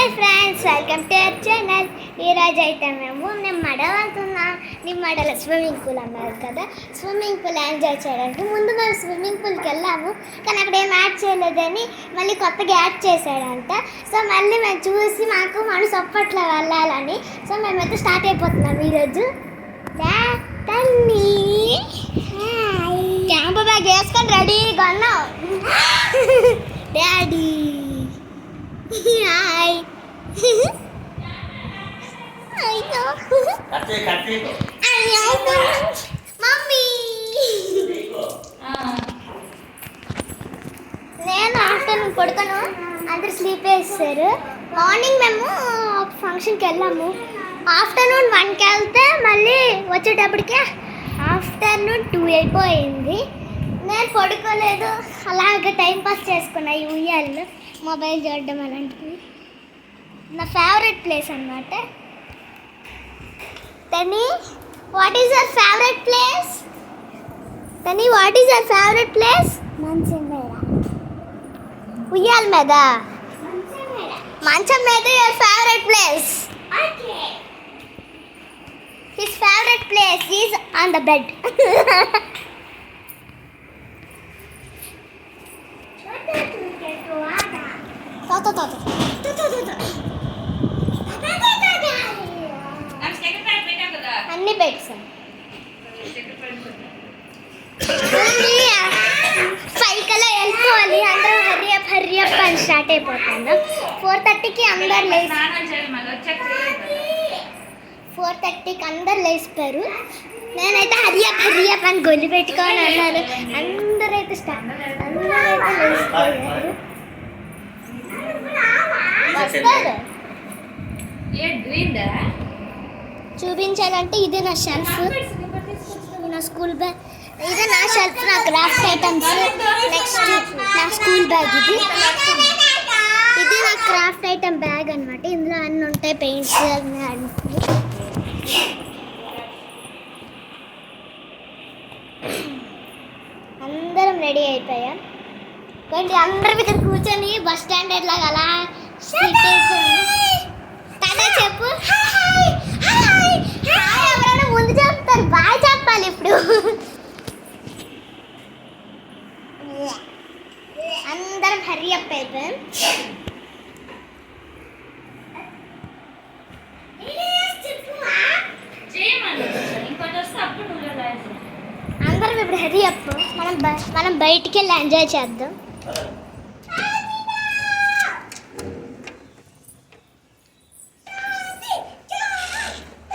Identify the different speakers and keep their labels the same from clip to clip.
Speaker 1: Hi friends, welcome to our channel. ఈరోజు అయితే మేము నిమ్మడ వెళ్తున్నాం. నిమ్మడలో స్విమ్మింగ్ పూల్ అన్నారు కదా, స్విమ్మింగ్ పూల్ ఎంజాయ్ చేయడానికి ముందు మేము స్విమ్మింగ్ పూల్కి వెళ్ళాము. కానీ అక్కడ ఏం యాడ్ చేయలేదని మళ్ళీ కొత్తగా యాడ్ చేశాడంట. సో మళ్ళీ మేము చూసి మాకు మనసు ఒప్పట్లో వెళ్ళాలని సో మేమైతే స్టార్ట్ అయిపోతున్నాం ఈరోజు. క్యాంప్ బ్యాగ్ వేసుకొని రెడీగా ఉన్నాం. Daddy hi. మమ్మీ నేను ఆఫ్టర్నూన్ పడుకోను, అందరు స్లీప్ వేస్తారు. మార్నింగ్ మేము ఒక ఫంక్షన్కి వెళ్ళాము. ఆఫ్టర్నూన్ 1కి వెళ్తే మళ్ళీ వచ్చేటప్పటికే ఆఫ్టర్నూన్ 2 అయిపోయింది. నేను పడుకోలేదు, అలాగే టైంపాస్ చేసుకున్నా ఈ ఉయ్యాల్లో మొబైల్ చూడడం అలాంటివి. నా ఫేవరెట్ ప్లేస్ అన్నమాట. Tani what is your favourite place? Tani what is your favourite place? మంచం మీద. ఉయ్యాల మీద, మంచం మీద your favourite place. His favourite place is on the bed. అన్ని బెడ్స్ 5 కల్లా వెళ్ళిపోవాలి. అందరూ హరియప్ అని స్టార్ట్ అయిపోతాను. 4:30కి అందరు లేచి 4:30కి అందరు లేస్తారు. నేనైతే హరియప్ అని గొల్లి పెట్టుకొని అన్నాను. అందరైతే లేచిపోయారు. వస్తారు చూపించాలంటే ఇది నా షెల్ఫ్, నా స్కూల్ బ్యాగ్. ఇది నా షెల్ఫ్, నా క్రాఫ్ట్ ఐటమ్స్. నెక్స్ట్ నా స్కూల్ బ్యాగ్. ఇది నా క్రాఫ్ట్ ఐటమ్ బ్యాగ్ అనమాట. ఇందులో అన్నీ ఉంటాయి, పెయింట్స్ అన్నీ. అందరం రెడీ అయిపోయాం. కొంచెం అందరం ఇక్కడ కూర్చొని బస్ స్టాండ్ ఎట్లాగా అలా చెప్పు. ఎవరైనా ముందు చెప్తారు, బాగా చెప్పాలి. ఇప్పుడు అందరం హరియప్ అయిపోయాం. అందరం ఇప్పుడు హరియప్. మనం బయటికి వెళ్ళి ఎంజాయ్ చేద్దాం.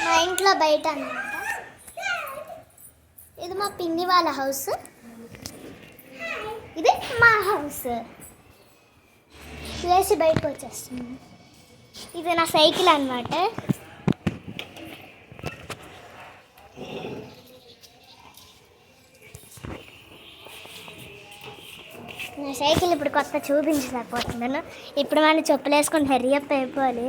Speaker 1: మా ఇంట్లో బయట అన్నమాట. ఇది మా పిన్ని వాళ్ళ హౌస్, ఇది మా హౌస్. వేసి బయటకు వచ్చేస్తుంది. ఇది నా సైకిల్ అన్నమాట. నా సైకిల్ ఇప్పుడు కొత్త చూపించలేకపోతున్నాను. ఇప్పుడు మనం చెప్పులు వేసుకొని హరియప్ అయిపోవాలి.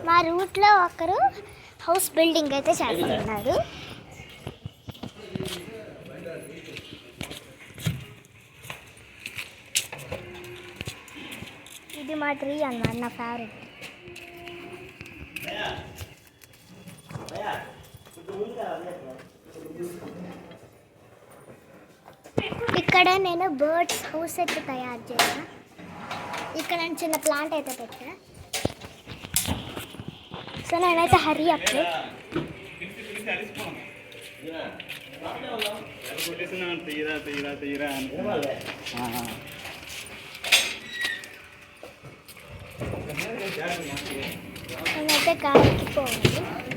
Speaker 1: మా రూట్లో ఒకరు హౌస్ బిల్డింగ్ అయితే చేస్తున్నారు. ఇది మా ట్రీ అన్నమాట, నా ఫేవరెట్. ఇక్కడ నేను బర్డ్స్ హౌస్ అయితే తయారు చేశాను. ఇక్కడ చిన్న ప్లాంట్ అయితే పెట్టా. సో నేనైతే హరియప్. నేనైతే కారుకి పోవాలి.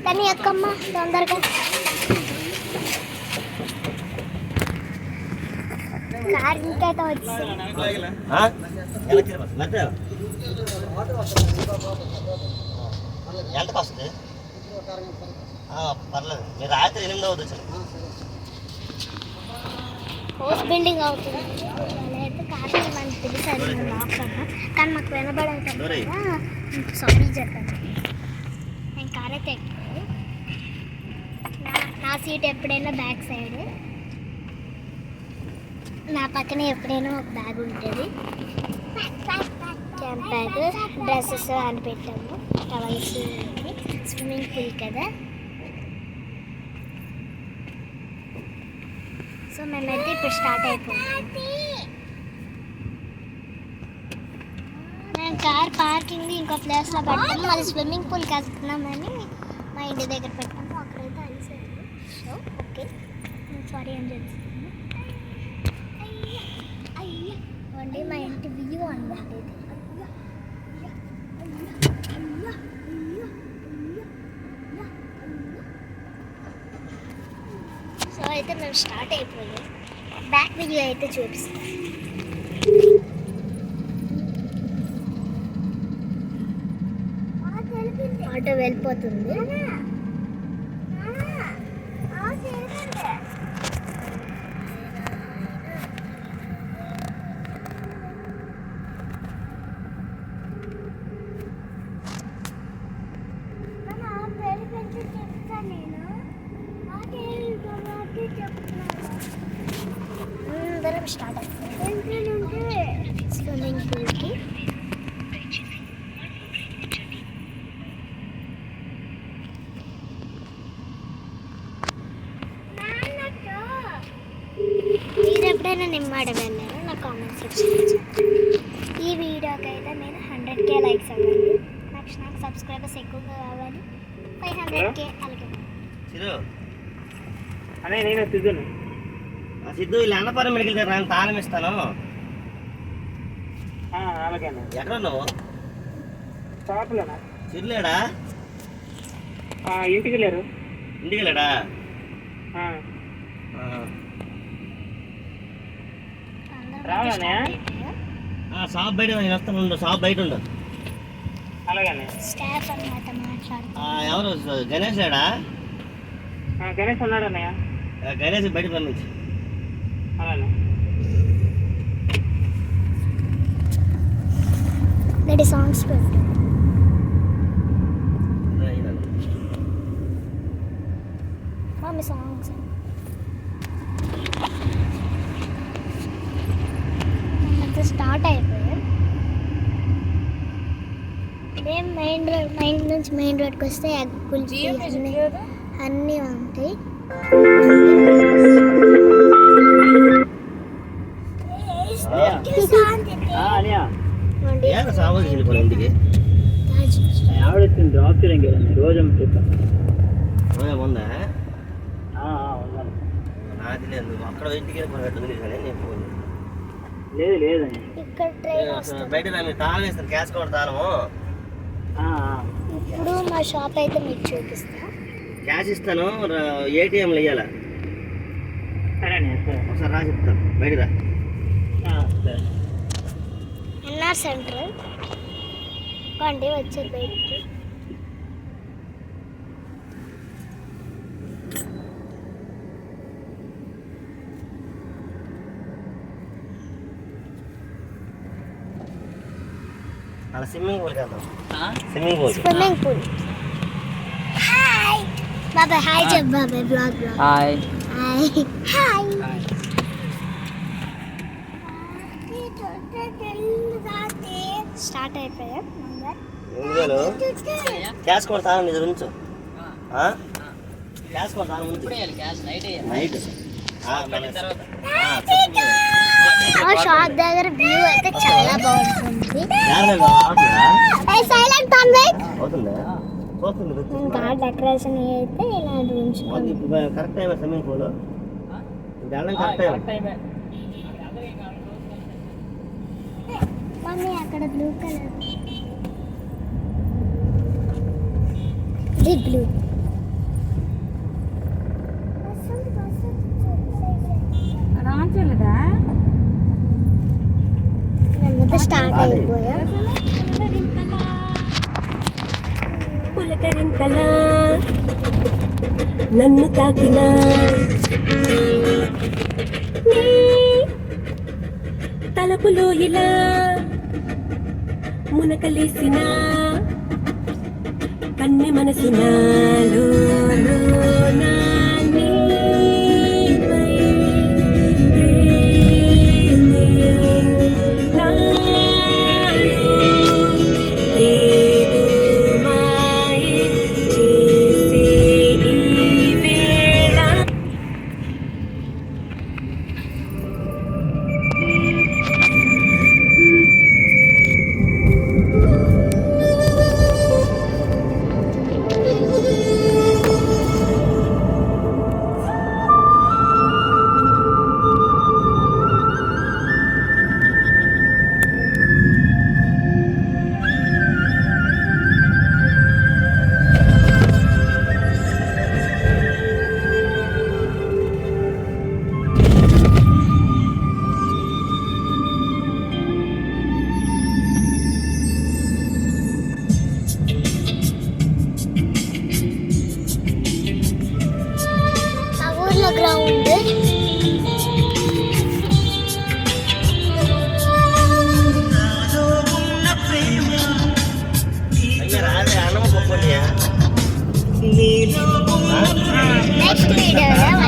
Speaker 1: కానీ అక్కమ్మ తొందరగా కార్ ఇంకైతే వచ్చింది.
Speaker 2: ఎంతకు వస్తుంది? పర్లేదు, మీరు రాత్రి 8 అవుతుంది.
Speaker 1: హౌస్ బిల్డింగ్ అవుతుంది. అయితే కాఫీ మనకి తెలుసు, లాక్ అన్నా కానీ మాకు వినబడేటప్పుడు సారీ చెప్పాను. నేను కార్ అయితే ఎక్కువ నా సీట్ ఎప్పుడైనా బ్యాక్ సైడ్, నా పక్కన ఎప్పుడైనా ఒక బ్యాగ్ ఉంటుంది. క్యాంప్ బ్యాగ్, డ్రెస్సెస్ అని పెట్టాము, టవల్స్. స్విమ్మింగ్ పూల్ కదా, సో మేమైతే ఇప్పుడు స్టార్ట్ అయిపోయాం. మేము కార్ పార్కింగ్ ఇంకో ప్లేస్లో పెట్టాము, మళ్ళీ స్విమ్మింగ్ పూల్కి వెళ్తున్నామని మా ఇంటి దగ్గర పెట్టాము. అక్కడైతే అలిసారు. సో ఓకే, సారీ అని చెప్తున్నాను. అండి మా ఇంటి వ్యూ అనమాట ఇది. సో అయితే మేము స్టార్ట్ అయిపోయాం. బ్యాక్ వ్యూ అయితే చూపిస్తాం. ఆటో వెళ్ళిపోతుంది. అందరం స్టార్ట్ అయిపోయింది స్విమ్మింగ్ పూల్కి. మీరు ఎప్పుడైనా నిమ్మాడ వెళ్ళారో నా కామెంట్ సెక్షన్లో చెప్పండి. ఈ వీడియోకి అయితే నేను 100K లైక్స్ అవ్వాలి. నాకు సబ్స్క్రైబర్స్ ఎక్కువగా కావాలి. 500K అలాగే.
Speaker 2: సిద్ధు ఇలా అన్నపురం మెడికల్ దగ్గర తాళం ఇస్తాను. ఎక్కడ ఉన్నావు? చిరులేడా?
Speaker 3: ఇంటికి వెళ్ళారు.
Speaker 2: ఇంటికి వెళ్ళాడా? షాప్ బయట నేను వస్తాను, ఉండు. షాప్ బయట ఉండు.
Speaker 3: అలాగే
Speaker 1: స్టాఫ్ అన్నమాట మాట్లాడుతున్నాను.
Speaker 2: ఎవరు? గణేష్ లేడా?
Speaker 3: గణేష్ ఉన్నాడు అన్నయ్య.
Speaker 2: గణేష్ బయట పంపించి.
Speaker 3: అలానే
Speaker 1: రెడీ సాంగ్స్ పెట్టు. మమ్మీ సాంగ్స్ అంతా స్టార్ట్ అయిపోయాం. మేము మెయిన్ నుంచి మెయిన్ రోడ్కి వస్తే ఎగ్ కుల్ఫీ అన్నీ ఉంటాయి.
Speaker 2: ఇంటికి
Speaker 3: డ్రాప్ చేయడానికి రోజు
Speaker 2: ఉందా? నాది లేదు, అక్కడ ఇంటికి
Speaker 3: లేదు లేదు
Speaker 1: ఇక్కడ ట్రైన్
Speaker 2: బయట మీరు తాళం వేస్తాను, క్యాష్ కూడా తాళము.
Speaker 1: ఇప్పుడు మా షాప్ అయితే మీకు చూపిస్తా.
Speaker 2: క్యాష్ ఇస్తాను, ఏటీఎంలు ఇవ్వాలా?
Speaker 3: సరే
Speaker 2: ఒకసారి రా చెప్తాను. బయట రా.
Speaker 1: ఎన్ఆర్ సెంటర్ కండి వచ్చేది బయటికి.
Speaker 2: అలా స్విమ్మింగ్ పూల్ కదా. Swimming pool.
Speaker 1: హాయ్ బాబాయ్. హాయ్ చెప్పు బాబాయ్. Blog
Speaker 3: hi
Speaker 1: hi hi. Start అయిపోయా.
Speaker 2: క్యాష్ కూడా తాను నిజం ఉంచు. క్యాష్ కూడా తాను ఉంచు. నైట్
Speaker 1: షాప్ దగ్గర వ్యూ అయితే చాలా బాగుంటుంది. ఇంకా డెకరేషన్ అయితే ఇలా
Speaker 2: correct time swimming pool correct time.
Speaker 1: Mummy అక్కడ బ్లూ కలర్ బ్లూ మేమైతే స్టార్ట్ అయిపోయా.
Speaker 4: పులకరింతలా నన్ను తాకిన తలపులో ఇలా మునకలేసిన కన్నె మనసు నాలో నాన్ని
Speaker 1: చిన్న గ్రౌండ్.
Speaker 2: రాదే అన్నం పప్పునియా
Speaker 1: నెక్స్ట్ వీడియోలో